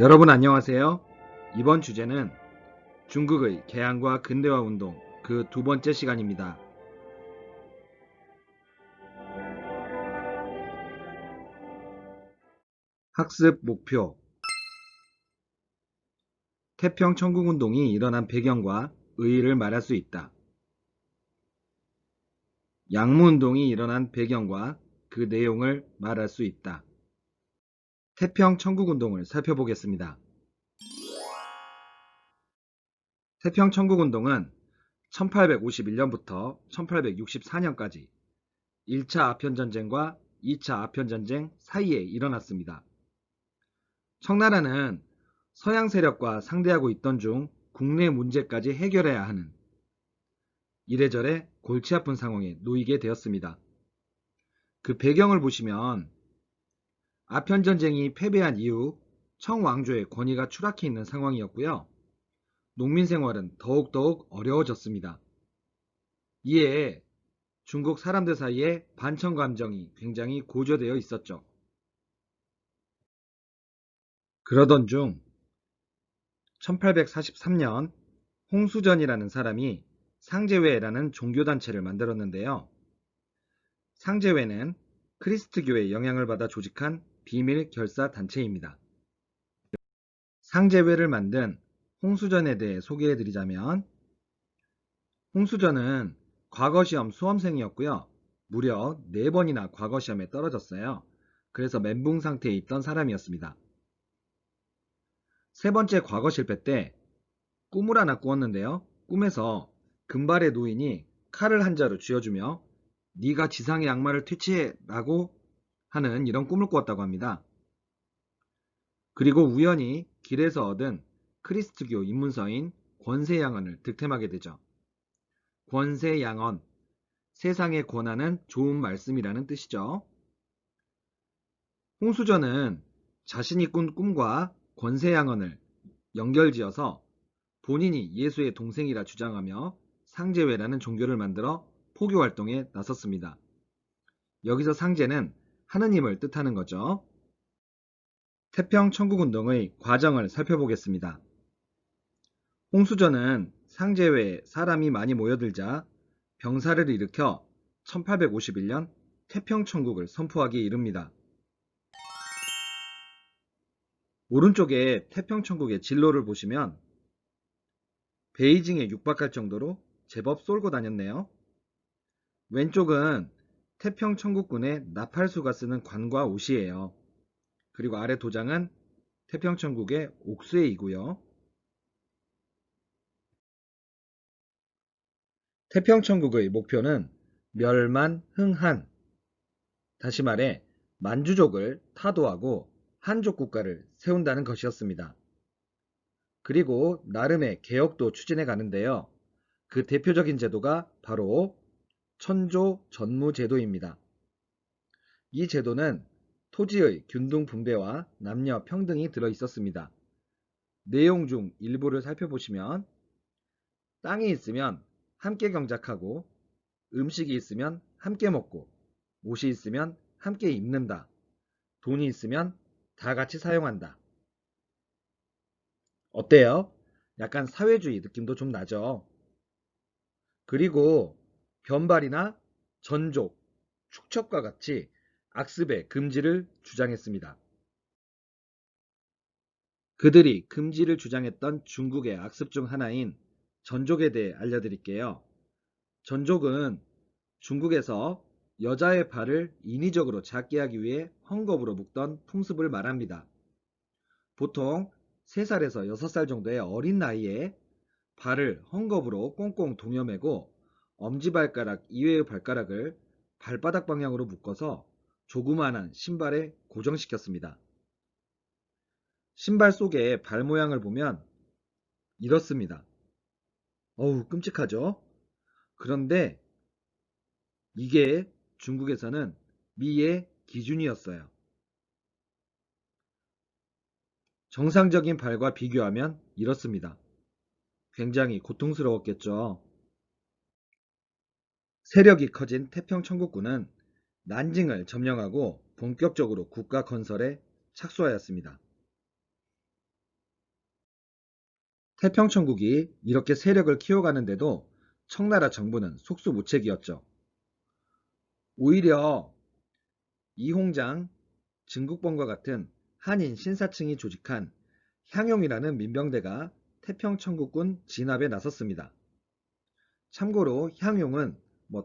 여러분 안녕하세요. 이번 주제는 중국의 개항과 근대화 운동 그 두 번째 시간입니다. 학습 목표 태평 청국운동이 일어난 배경과 의의를 말할 수 있다. 양무운동이 일어난 배경과 그 내용을 말할 수 있다. 태평 청국운동을 살펴보겠습니다. 태평 청국운동은 1851년부터 1864년까지 1차 아편전쟁과 2차 아편전쟁 사이에 일어났습니다. 청나라는 서양 세력과 상대하고 있던 중 국내 문제까지 해결해야 하는 이래저래 골치 아픈 상황에 놓이게 되었습니다. 그 배경을 보시면 아편전쟁이 패배한 이후 청왕조의 권위가 추락해 있는 상황이었고요. 농민 생활은 더욱더욱 어려워졌습니다. 이에 중국 사람들 사이에 반청 감정이 굉장히 고조되어 있었죠. 그러던 중 1843년 홍수전이라는 사람이 상제회라는 종교단체를 만들었는데요. 상제회는 크리스트교의 영향을 받아 조직한 비밀 결사 단체입니다. 상제회를 만든 홍수전에 대해 소개해드리자면 홍수전은 과거시험 수험생이었고요. 무려 4번이나 과거시험에 떨어졌어요. 그래서 멘붕 상태에 있던 사람이었습니다. 세 번째 과거 실패 때 꿈을 하나 꾸었는데요. 꿈에서 금발의 노인이 칼을 한 자루 쥐어주며 네가 지상의 악마를 퇴치해 라고 하는 이런 꿈을 꾸었다고 합니다. 그리고 우연히 길에서 얻은 크리스트교 입문서인 권세양언을 득템하게 되죠. 권세양언, 세상에 권하는 좋은 말씀이라는 뜻이죠. 홍수전은 자신이 꾼 꿈과 권세양언을 연결지어서 본인이 예수의 동생이라 주장하며 상제회라는 종교를 만들어 포교 활동에 나섰습니다. 여기서 상제는 하느님을 뜻하는 거죠. 태평 청국운동의 과정을 살펴보겠습니다. 홍수전은 상제회에 사람이 많이 모여들자 병사를 일으켜 1851년 태평천국을 선포하기에 이릅니다. 오른쪽에 태평천국의 진로를 보시면 베이징에 육박할 정도로 제법 쏠고 다녔네요. 왼쪽은 태평천국군의 나팔수가 쓰는 관과 옷이에요. 그리고 아래 도장은 태평천국의 옥수에이고요. 태평천국의 목표는 멸만흥한, 다시 말해 만주족을 타도하고 한족 국가를 세운다는 것이었습니다. 그리고 나름의 개혁도 추진해 가는데요. 그 대표적인 제도가 바로 천조 전무 제도입니다. 이 제도는 토지의 균등 분배와 남녀 평등이 들어 있었습니다. 내용 중 일부를 살펴보시면 땅이 있으면 함께 경작하고 음식이 있으면 함께 먹고 옷이 있으면 함께 입는다. 돈이 있으면 다 같이 사용한다. 어때요? 약간 사회주의 느낌도 좀 나죠? 그리고 변발이나 전족, 축척과 같이 악습의 금지를 주장했습니다. 그들이 금지를 주장했던 중국의 악습 중 하나인 전족에 대해 알려드릴게요. 전족은 중국에서 여자의 발을 인위적으로 작게 하기 위해 헝겊으로 묶던 풍습을 말합니다. 보통 3살에서 6살 정도의 어린 나이에 발을 헝겊으로 꽁꽁 동여매고 엄지발가락 이외의 발가락을 발바닥 방향으로 묶어서 조그마한 신발에 고정시켰습니다. 신발 속의 발 모양을 보면 이렇습니다. 어우, 끔찍하죠? 그런데 이게 중국에서는 미의 기준이었어요. 정상적인 발과 비교하면 이렇습니다. 굉장히 고통스러웠겠죠. 세력이 커진 태평천국군은 난징을 점령하고 본격적으로 국가 건설에 착수하였습니다. 태평천국이 이렇게 세력을 키워가는데도 청나라 정부는 속수무책이었죠. 오히려 이홍장, 증국본과 같은 한인 신사층이 조직한 향용이라는 민병대가 태평천국군 진압에 나섰습니다. 참고로 향용은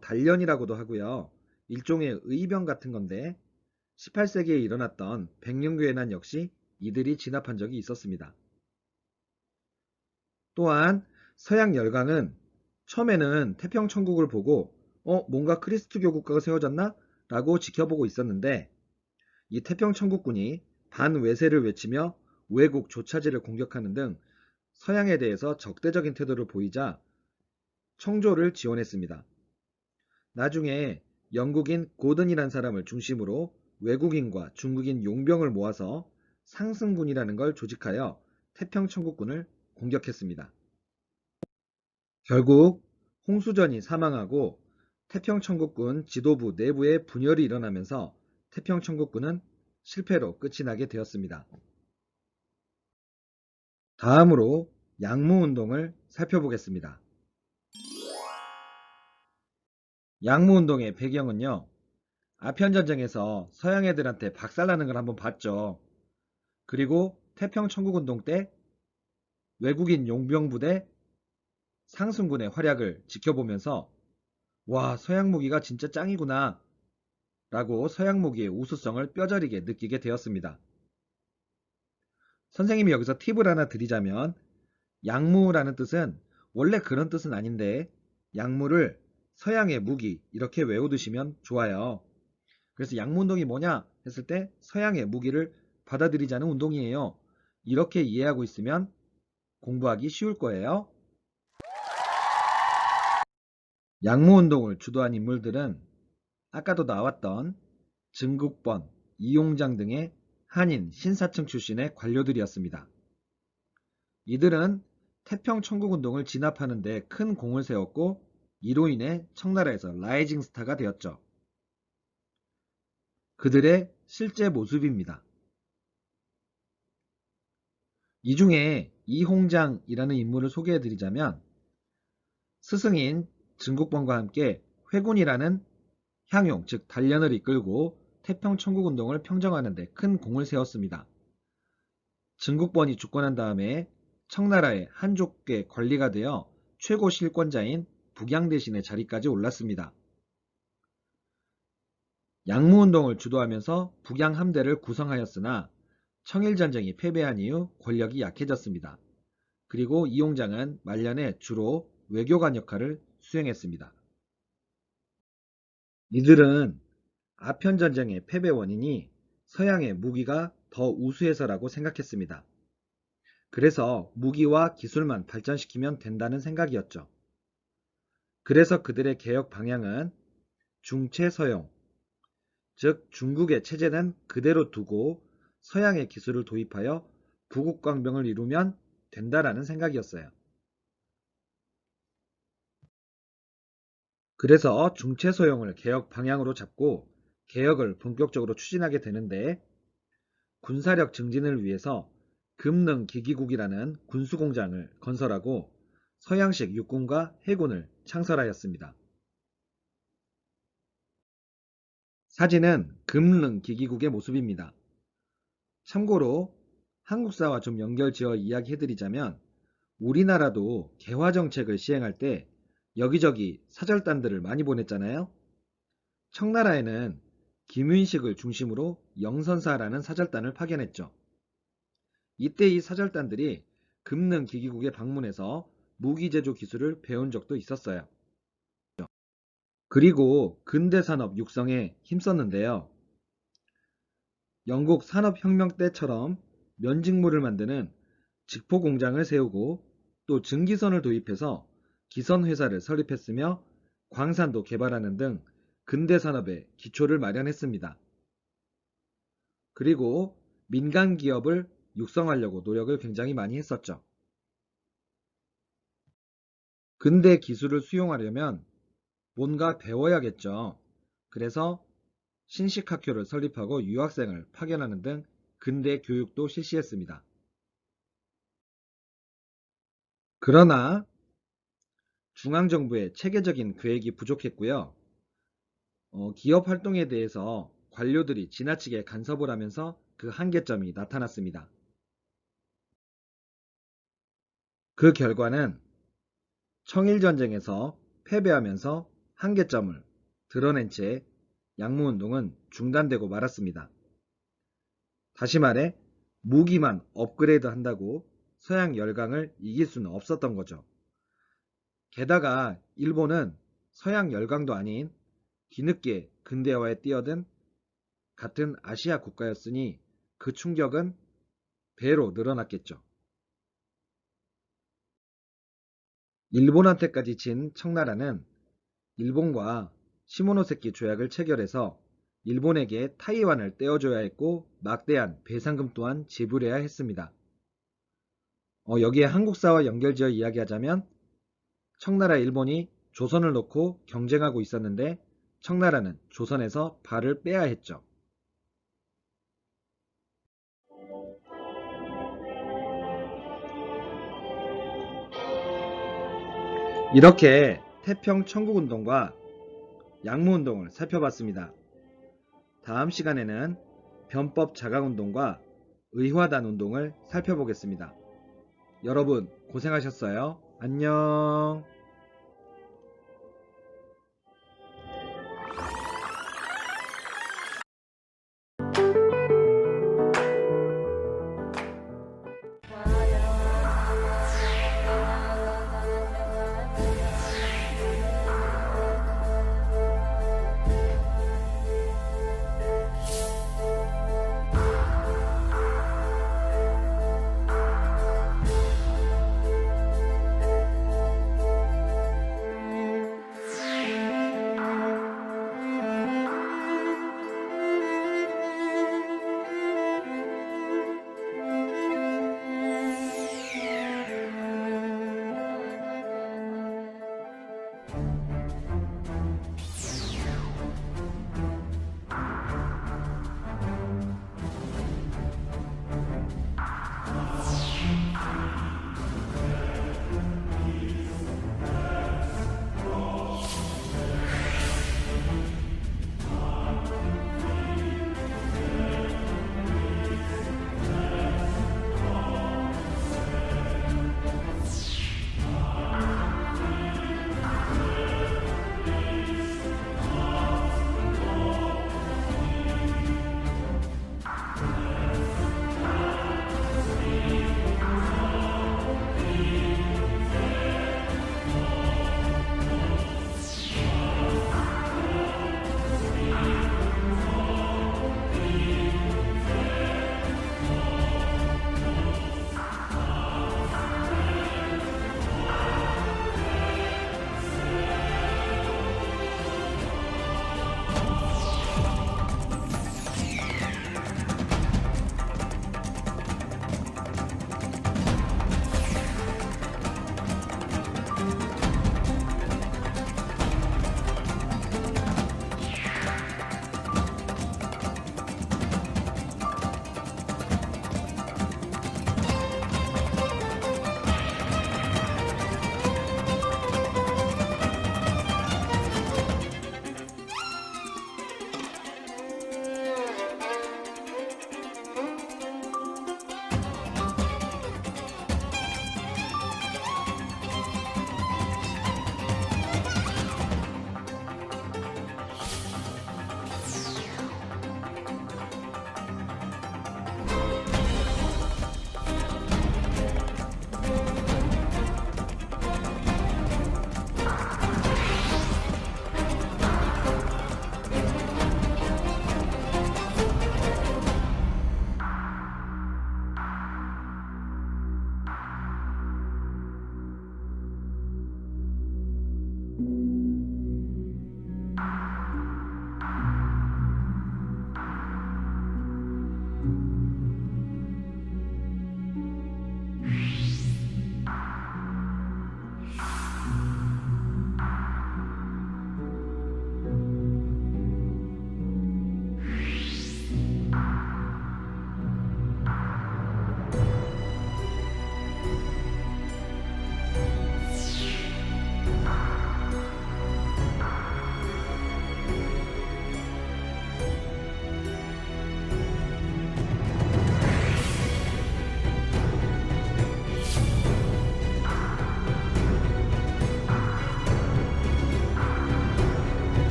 단련이라고도 하고요. 일종의 의병 같은 건데 18세기에 일어났던 백령교회난 역시 이들이 진압한 적이 있었습니다. 또한 서양 열강은 처음에는 태평천국을 보고 뭔가 크리스트교 국가가 세워졌나? 라고 지켜보고 있었는데 이 태평천국군이 반외세를 외치며 외국 조차지를 공격하는 등 서양에 대해서 적대적인 태도를 보이자 청조를 지원했습니다. 나중에 영국인 고든이란 사람을 중심으로 외국인과 중국인 용병을 모아서 상승군이라는 걸 조직하여 태평천국군을 공격했습니다. 결국 홍수전이 사망하고 태평천국군 지도부 내부에 분열이 일어나면서 태평천국군은 실패로 끝이 나게 되었습니다. 다음으로 양무운동을 살펴보겠습니다. 양무운동의 배경은요. 아편전쟁에서 서양 애들한테 박살나는 걸 한번 봤죠. 그리고 태평천국운동 때 외국인 용병부대 상승군의 활약을 지켜보면서 와, 서양 무기가 진짜 짱이구나 라고 서양 무기의 우수성을 뼈저리게 느끼게 되었습니다. 선생님이 여기서 팁을 하나 드리자면 양무라는 뜻은 원래 그런 뜻은 아닌데 양무를 서양의 무기 이렇게 외워두시면 좋아요. 그래서 양무운동이 뭐냐 했을 때 서양의 무기를 받아들이자는 운동이에요. 이렇게 이해하고 있으면 공부하기 쉬울 거예요. 양무운동을 주도한 인물들은 아까도 나왔던 증국본, 이용장 등의 한인 신사층 출신의 관료들이었습니다. 이들은 태평천국운동을 진압하는 데 큰 공을 세웠고 이로 인해 청나라에서 라이징 스타가 되었죠. 그들의 실제 모습입니다. 이 중에 이홍장이라는 인물을 소개해드리자면 스승인 증국본과 함께 회군이라는 향용, 즉 단련을 이끌고 태평천국운동을 평정하는 데 큰 공을 세웠습니다. 증국본이 죽고 난 다음에 청나라의 한족계 관리가 되어 최고 실권자인 북양대신의 자리까지 올랐습니다. 양무운동을 주도하면서 북양함대를 구성하였으나 청일전쟁이 패배한 이후 권력이 약해졌습니다. 그리고 이용장은 말년에 주로 외교관 역할을 수행했습니다. 이들은 아편전쟁의 패배 원인이 서양의 무기가 더 우수해서라고 생각했습니다. 그래서 무기와 기술만 발전시키면 된다는 생각이었죠. 그래서 그들의 개혁 방향은 중체서용, 즉 중국의 체제는 그대로 두고 서양의 기술을 도입하여 부국강병을 이루면 된다라는 생각이었어요. 그래서 중체소용을 개혁 방향으로 잡고 개혁을 본격적으로 추진하게 되는데 군사력 증진을 위해서 금능기기국이라는 군수공장을 건설하고 서양식 육군과 해군을 창설하였습니다. 사진은 금능기기국의 모습입니다. 참고로 한국사와 좀 연결지어 이야기해드리자면 우리나라도 개화정책을 시행할 때 여기저기 사절단들을 많이 보냈잖아요. 청나라에는 김윤식을 중심으로 영선사라는 사절단을 파견했죠. 이때 이 사절단들이 금능기기국에 방문해서 무기제조 기술을 배운 적도 있었어요. 그리고 근대산업 육성에 힘썼는데요. 영국 산업혁명 때처럼 면직물을 만드는 직포공장을 세우고 또 증기선을 도입해서 기선회사를 설립했으며 광산도 개발하는 등 근대산업의 기초를 마련했습니다. 그리고 민간 기업을 육성하려고 노력을 굉장히 많이 했었죠. 근대 기술을 수용하려면 뭔가 배워야겠죠. 그래서 신식학교를 설립하고 유학생을 파견하는 등 근대 교육도 실시했습니다. 그러나 중앙정부의 체계적인 계획이 부족했고요. 기업 활동에 대해서 관료들이 지나치게 간섭을 하면서 그 한계점이 나타났습니다. 그 결과는 청일전쟁에서 패배하면서 한계점을 드러낸 채 양무운동은 중단되고 말았습니다. 다시 말해 무기만 업그레이드 한다고 서양 열강을 이길 수는 없었던 거죠. 게다가 일본은 서양 열강도 아닌 뒤늦게 근대화에 뛰어든 같은 아시아 국가였으니 그 충격은 배로 늘어났겠죠. 일본한테까지 진 청나라는 일본과 시모노세키 조약을 체결해서 일본에게 타이완을 떼어줘야 했고 막대한 배상금 또한 지불해야 했습니다. 여기에 한국사와 연결지어 이야기하자면 청나라 일본이 조선을 놓고 경쟁하고 있었는데 청나라는 조선에서 발을 빼야 했죠. 이렇게 태평 청국운동과 양무운동을 살펴봤습니다. 다음 시간에는 변법 자강운동과 의화단 운동을 살펴보겠습니다. 여러분 고생하셨어요. 안녕.